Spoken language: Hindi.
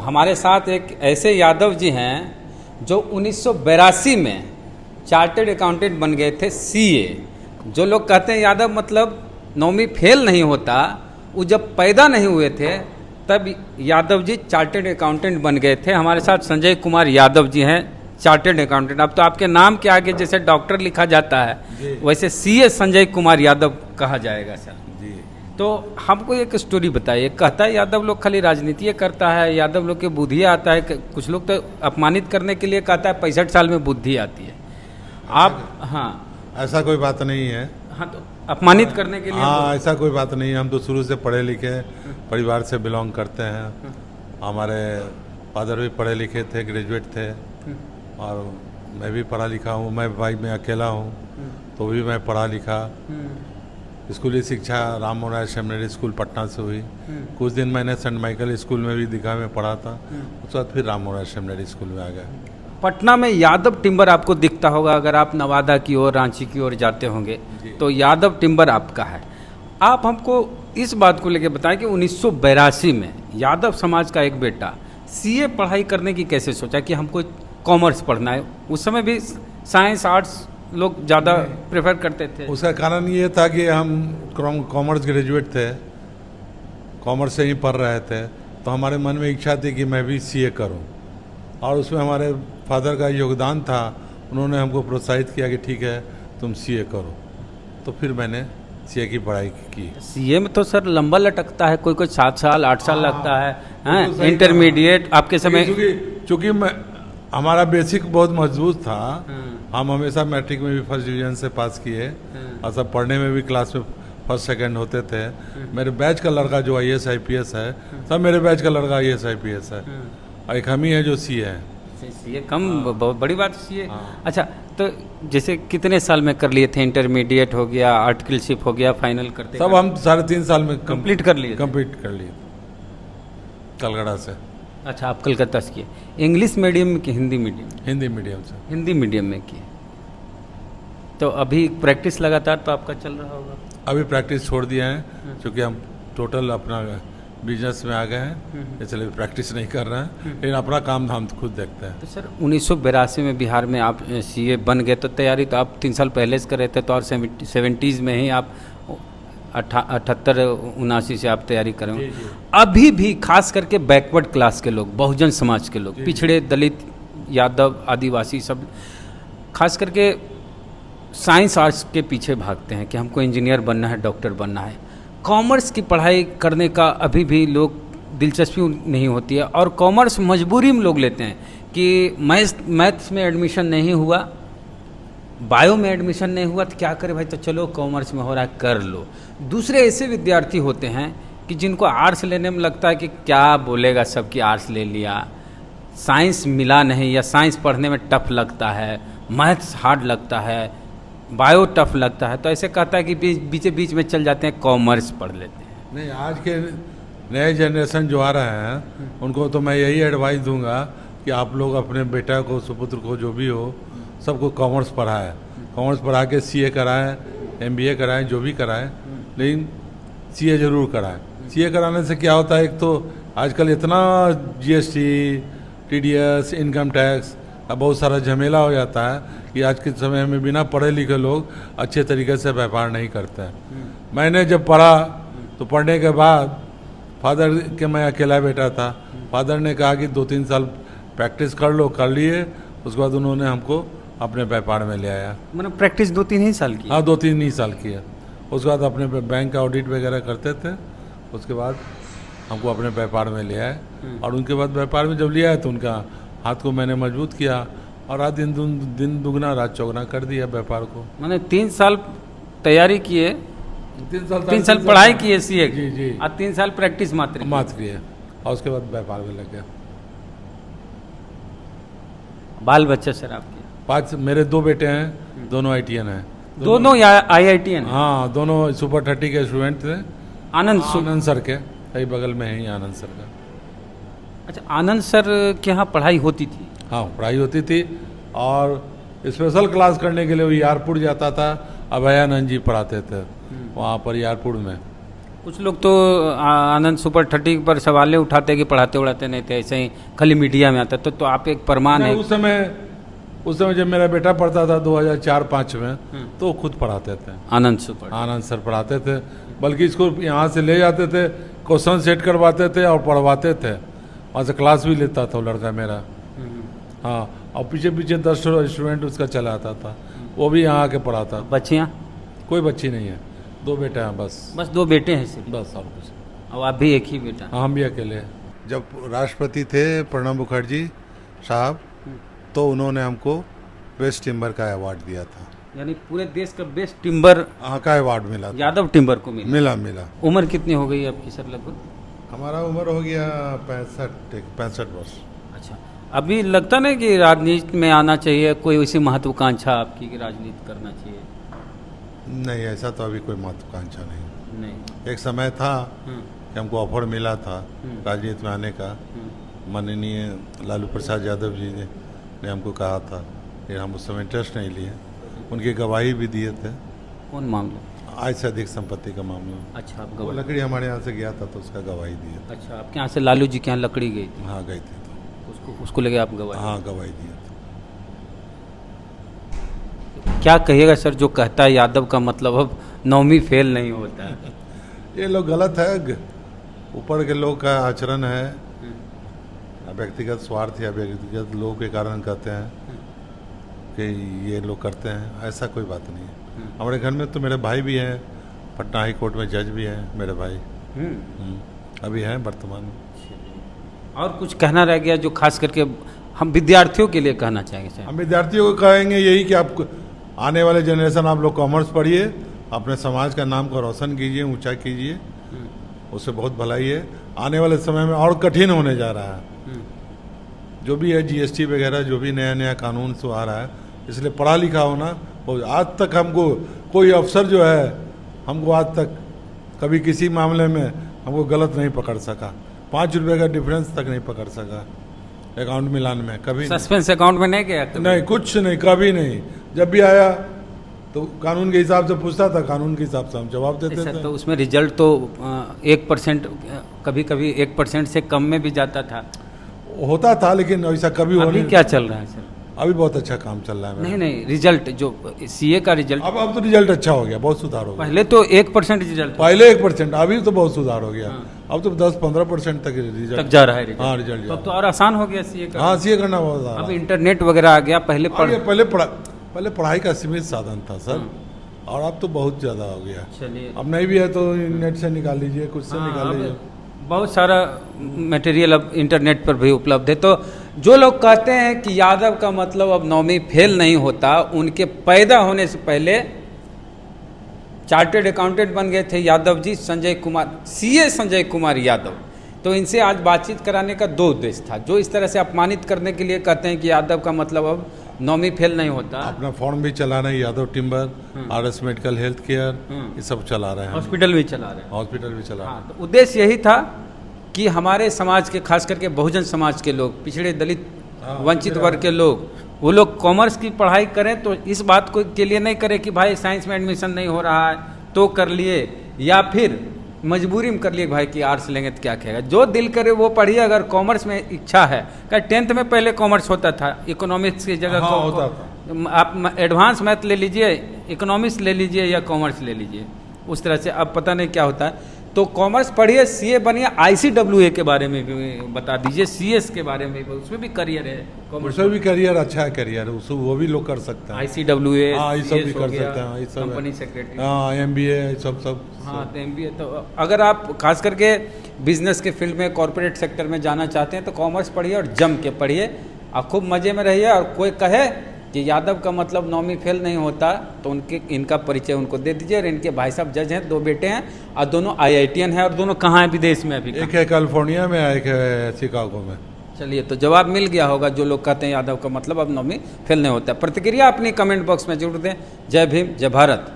हमारे साथ एक ऐसे यादव जी हैं जो 1982 में चार्टर्ड अकाउंटेंट बन गए थे सीए। जो लोग कहते हैं यादव मतलब नौवीं फेल नहीं होता, वो जब पैदा नहीं हुए थे तब यादव जी चार्टर्ड अकाउंटेंट बन गए थे। हमारे साथ संजय कुमार यादव जी हैं, चार्टर्ड अकाउंटेंट। अब तो आपके नाम के आगे जैसे डॉक्टर लिखा जाता है वैसे सीए संजय कुमार यादव कहा जाएगा सर जी। तो हमको एक स्टोरी बताइए। कहता है यादव लोग खाली राजनीति करता है, यादव लोग के बुद्धि आता है। कुछ लोग तो अपमानित करने के लिए कहता है 65 साल में बुद्धि आती है। आप हाँ, ऐसा कोई बात नहीं है। हाँ तो अपमानित करने के लिए हाँ, ऐसा कोई बात नहीं है। हम तो शुरू से पढ़े लिखे परिवार से बिलोंग करते हैं। हमारे फादर भी पढ़े लिखे थे, ग्रेजुएट थे, और मैं भी पढ़ा लिखा हूँ। मैं भाई में अकेला हूँ तो भी मैं पढ़ा लिखा। स्कूली शिक्षा राम मोहन सेमिनरी स्कूल पटना से हुई। कुछ दिन मैंने सेंट माइकल स्कूल में भी दिखा में पढ़ा था। उसके बाद फिर राम मोहन सेमिनरी स्कूल में आ गया। पटना में यादव टिम्बर आपको दिखता होगा अगर आप नवादा की ओर, रांची की ओर जाते होंगे तो यादव टिम्बर आपका है। आप हमको इस बात को लेकर बताएं कि 1982 में यादव समाज का एक बेटा सीए पढ़ाई करने की कैसे सोचा कि हमको कॉमर्स पढ़ना है। उस समय भी साइंस आर्ट्स लोग ज़्यादा प्रेफर करते थे। उसका कारण ये था कि हम कॉमर्स ग्रेजुएट थे, कॉमर्स से ही पढ़ रहे थे, तो हमारे मन में इच्छा थी कि मैं भी सीए करूं, और उसमें हमारे फादर का योगदान था। उन्होंने हमको प्रोत्साहित किया कि ठीक है तुम सीए करो। तो फिर मैंने सीए की पढ़ाई की। सीए में तो सर लंबा लटकता है, कोई 7 साल 8 साल लगता है। इंटरमीडिएट आपके समय, चूँकि हमारा बेसिक बहुत मजबूत था। हम हमेशा मैट्रिक में भी फर्स्ट डिवीजन से पास किए, और सब पढ़ने में भी क्लास में फर्स्ट सेकंड होते थे। मेरे बैच का लड़का जो IAS IPS है, सब मेरे बैच का लड़का IAS IPS है, और एक हम ही है जो सीए है। सीए कम बहुत बड़ी बात सीए। अच्छा, तो जैसे कितने साल में कर लिए थे? इंटरमीडिएट हो गया, आर्टिकलशिप हो गया, फाइनल करते सब हम 3.5 साल में कंप्लीट कर लिए। कलकत्ता से। अच्छा, आप कलकत्ता से किए। इंग्लिश मीडियम की हिंदी मीडियम? हिंदी मीडियम से। हिंदी मीडियम में किए। तो अभी प्रैक्टिस लगातार तो आपका चल रहा होगा? अभी प्रैक्टिस छोड़ दिया है क्योंकि हम टोटल अपना बिजनेस में आ गए हैं, इसलिए प्रैक्टिस नहीं कर रहे हैं, लेकिन अपना काम धाम खुद देखते हैं। तो सर 1982 में बिहार में आप सीए बन गए, तो तैयारी तो आप 3 साल पहले से कर रहे थे, तो और 70s में ही आप 78-79 से आप तैयारी करें। अभी भी खास करके बैकवर्ड क्लास के लोग, बहुजन समाज के लोग, पिछड़े, दलित, यादव, आदिवासी, सब खास करके साइंस आर्ट्स के पीछे भागते हैं कि हमको इंजीनियर बनना है, डॉक्टर बनना है। कॉमर्स की पढ़ाई करने का अभी भी लोग दिलचस्पी नहीं होती है, और कॉमर्स मजबूरी में लोग लेते हैं कि मैथ्स में एडमिशन नहीं हुआ, बायो में एडमिशन नहीं हुआ, तो क्या करें भाई, तो चलो कॉमर्स में हो रहा है कर लो। दूसरे ऐसे विद्यार्थी होते हैं कि जिनको आर्ट्स लेने में लगता है कि क्या बोलेगा सब कि आर्ट्स ले लिया, साइंस मिला नहीं, या साइंस पढ़ने में टफ लगता है, मैथ्स हार्ड लगता है, बायो टफ लगता है, तो ऐसे कहता है कि बीच में चल जाते हैं कॉमर्स पढ़ लेते हैं। नहीं, आज के नए जनरेशन जो आ रहे हैं उनको तो मैं यही एडवाइस दूंगा कि आप लोग अपने बेटा को, सुपुत्र को, जो भी हो, सबको कॉमर्स पढ़ाएं। कॉमर्स पढ़ा के सीए कराएं, MBA कराएं, जो भी कराएं, लेकिन सीए जरूर कराएं। सीए कराने से क्या होता है, एक तो आजकल इतना GST, TDS, इनकम टैक्स का बहुत सारा झमेला हो जाता है कि आज के समय में बिना पढ़े लिखे लोग अच्छे तरीके से व्यापार नहीं करते हैं। मैंने जब पढ़ा तो पढ़ने के बाद फादर के, मैं अकेला बेटा था, फादर ने कहा कि 2-3 साल प्रैक्टिस कर लो, कर लिए। उसके बाद उन्होंने हमको अपने व्यापार में ले आया। मतलब प्रैक्टिस 2-3 ही साल की? हाँ, 2-3 ही साल किया। उसके बाद अपने बैंक का ऑडिट वगैरह करते थे। उसके बाद हमको अपने व्यापार में ले आए, और उनके बाद व्यापार में जब लिया है तो उनका हाथ को मैंने मजबूत किया, और आज दिन दुगना रात चौगुना कर दिया व्यापार को। मैंने 3 साल तैयारी किए, 3 साल पढ़ाई किए सीए की, जी, और 3 साल प्रैक्टिस मात्र किए, और उसके बाद व्यापार में लग गया। बाल बच्चा सर आपके? 5 मेरे 2 बेटे हैं, दोनों IITian हैं। दोनों या IITian? हाँ, दोनों सुपर 30 के स्टूडेंट थे। आनंद सर के यही बगल में ही आनंद सर का। अच्छा, आनंद सर के यहाँ पढ़ाई होती थी? हाँ, पढ़ाई होती थी, और स्पेशल क्लास करने के लिए वो यारपुर जाता था। अभयानंद जी पढ़ाते थे वहाँ पर यारपुर में। कुछ लोग तो आनंद सुपर 30 पर सवाल उठाते कि पढ़ाते उड़ाते नहीं थे, ऐसे ही खाली मीडिया में आता। तो आप एक प्रमाण है। उस समय जब मेरा बेटा पढ़ता था 2004-05 में, तो वो खुद पढ़ाते थे। आनंद सर पढ़ाते थे, बल्कि इसको यहाँ से ले जाते थे, क्वेश्चन सेट करवाते थे और पढ़वाते थे। वहाँ से क्लास भी लेता था वो लड़का मेरा। हाँ, और पीछे पीछे 10 स्टूडेंट उसका चला आता था, वो भी यहाँ आके पढ़ाता। बच्चियाँ? कोई बच्ची नहीं है, 2 बेटे हैं बस। 2 बेटे हैं सिर्फ? बस, और कुछ। और आप भी एक ही बेटा? हम भी अकेले। जब राष्ट्रपति थे प्रणब मुखर्जी साहब, तो उन्होंने हमको बेस्ट टिम्बर का अवार्ड दिया था। यानी पूरे देश का बेस्ट टिम्बर का अवार्ड मिला था। यादव टिम्बर को मिला। उम्र कितनी हो गई आपकी सर लगभग? हमारा उम्र हो गया 65 वर्ष। अच्छा, अभी लगता नहीं कि राजनीति में आना चाहिए? कोई वैसी महत्वाकांक्षा आपकी कि राजनीति करना चाहिए? नहीं, ऐसा तो अभी कोई महत्वाकांक्षा नहीं। एक समय था कि हमको ऑफर मिला था राजनीति में आने का। माननीय लालू प्रसाद यादव जी ने हमको कहा था, लेकिन हम उस समय इंटरेस्ट नहीं लिए। उनकी गवाही भी दिए थे। कौन मामला? आय से अधिक संपत्ति का मामला। अच्छा, आप वो लकड़ी हमारे यहाँ से गया था तो उसका गवाही दिए। अच्छा, आपके यहाँ से लालू जी के यहाँ लकड़ी गई थी? हाँ, गई थी। तो उसको लेके आप गवाही? हाँ, गवाही दिए थे। क्या कहिएगा सर जो कहता है यादव का मतलब अब 9वीं फेल नहीं होता है? ये लोग गलत है। ऊपर के लोग का आचरण है, व्यक्तिगत स्वार्थ या व्यक्तिगत लोगों के कारण कहते हैं कि ये लोग करते हैं। ऐसा कोई बात नहीं है। हमारे घर में तो मेरे भाई भी हैं, पटना हाई कोर्ट में जज भी हैं मेरे भाई। अभी हैं वर्तमान में। और कुछ कहना रह गया जो खास करके हम विद्यार्थियों के लिए कहना चाहेंगे? हम विद्यार्थियों को कहेंगे यही कि आप आने वाले जनरेशन आप लोग कॉमर्स पढ़िए, अपने समाज का नाम को रोशन कीजिए, ऊंचा कीजिए, उससे बहुत भलाई है। आने वाले समय में और कठिन होने जा रहा है। जो भी है GST वगैरह, जो भी नया नया कानून से आ रहा है, इसलिए पढ़ा लिखा होना। आज तक हमको कोई अफसर जो है, हमको आज तक कभी किसी मामले में हमको गलत नहीं पकड़ सका। 5 रुपए का डिफरेंस तक नहीं पकड़ सका अकाउंट मिलान में, कभी। सस्पेंस अकाउंट में नहीं गया? नहीं, कुछ नहीं, कभी नहीं। जब भी आया तो कानून के हिसाब से पूछता था, कानून के हिसाब से हम जवाब देते थे। तो उसमें रिजल्ट तो 1%, कभी कभी 1% से कम में भी जाता था, होता था, लेकिन ऐसा कभी होने। अभी क्या चल रहा है सर? अभी बहुत अच्छा काम चल रहा है। नहीं, रिजल्ट जो CA का रिजल्ट अब तो रिजल्ट अच्छा हो गया, बहुत सुधार हो गया। पहले तो 1% रिजल्ट, पहले 1%, अभी तो बहुत सुधार हो गया। अब तो 10-15% तक रिजल्ट जा रहा है। हाँ, रिजल्ट तो और आसान हो गया CA का। हाँ, CA करना बहुत आसान। अब इंटरनेट वगैरह आ गया। पहले पढ़ाई का सीमित साधन था सर, और अब तो बहुत ज्यादा हो गया। चलिए, अब नहीं भी है तो नेट से निकाल लीजिए, कुछ से निकाल लीजिए। बहुत सारा मटेरियल अब इंटरनेट पर भी उपलब्ध है। तो जो लोग कहते हैं कि यादव का मतलब अब 9वीं फेल नहीं होता, उनके पैदा होने से पहले चार्टर्ड अकाउंटेंट बन गए थे यादव जी, संजय कुमार, CA संजय कुमार यादव। तो इनसे आज बातचीत कराने का 2 उद्देश्य था। जो इस तरह से अपमानित करने के लिए कहते हैं कि यादव का मतलब अब 9वीं फेल नहीं होता। अपना फॉर्म भी चला रहे हैं, Yadav timber, RS medical health care, ये सब चला रहे हैं। हॉस्पिटल भी चला रहे हैं। हॉस्पिटल भी चला रहे हैं। तो उद्देश्य यही था कि हमारे समाज के, खास करके बहुजन समाज के लोग, पिछड़े दलित वंचित वर्ग के लोग, वो लोग कॉमर्स की पढ़ाई करें तो इस बात को के लिए नहीं करें कि भाई साइंस में एडमिशन नहीं हो रहा है तो कर लिए, या फिर मजबूरी में कर लिए भाई कि आर्ट्स लेंगे तो क्या कहेगा। जो दिल करे वो पढ़िए। अगर कॉमर्स में इच्छा है, क्या 10th में पहले कॉमर्स होता था, इकोनॉमिक्स की जगह होता था। आप एडवांस मैथ ले लीजिए, इकोनॉमिक्स ले लीजिए या कॉमर्स ले लीजिए, उस तरह से। अब पता नहीं क्या होता है। तो कॉमर्स पढ़िए, CA बनिए, ICWA के बारे में भी बता दीजिए, CS के बारे में, उसमें भी करियर है। उसमें भी करियर अच्छा है, करियर वो भी लोग कर सकते हैं। ICWA, ये सब भी कर सकते हैं, कंपनी सेक्रेटरी, MBA, सब। हाँ, तो MBA। तो अगर आप खास करके बिजनेस के फील्ड में, कॉर्पोरेट सेक्टर में जाना चाहते हैं तो कॉमर्स पढ़िए और जम के पढ़िए, आप खूब मजे में रहिए। और कोई कहे कि यादव का मतलब 9वीं फेल नहीं होता तो इनका परिचय उनको दे दीजिए। और इनके भाई साहब जज हैं, 2 बेटे हैं, और दोनों IITian हैं। और दोनों कहाँ हैं विदेश में? अभी एक है कैलिफोर्निया में, एक है शिकागो में। चलिए, तो जवाब मिल गया होगा जो लोग कहते हैं यादव का मतलब अब 9वीं फेल नहीं होता। प्रतिक्रिया अपनी कमेंट बॉक्स में जरूर दें। जय भीम, जय भारत।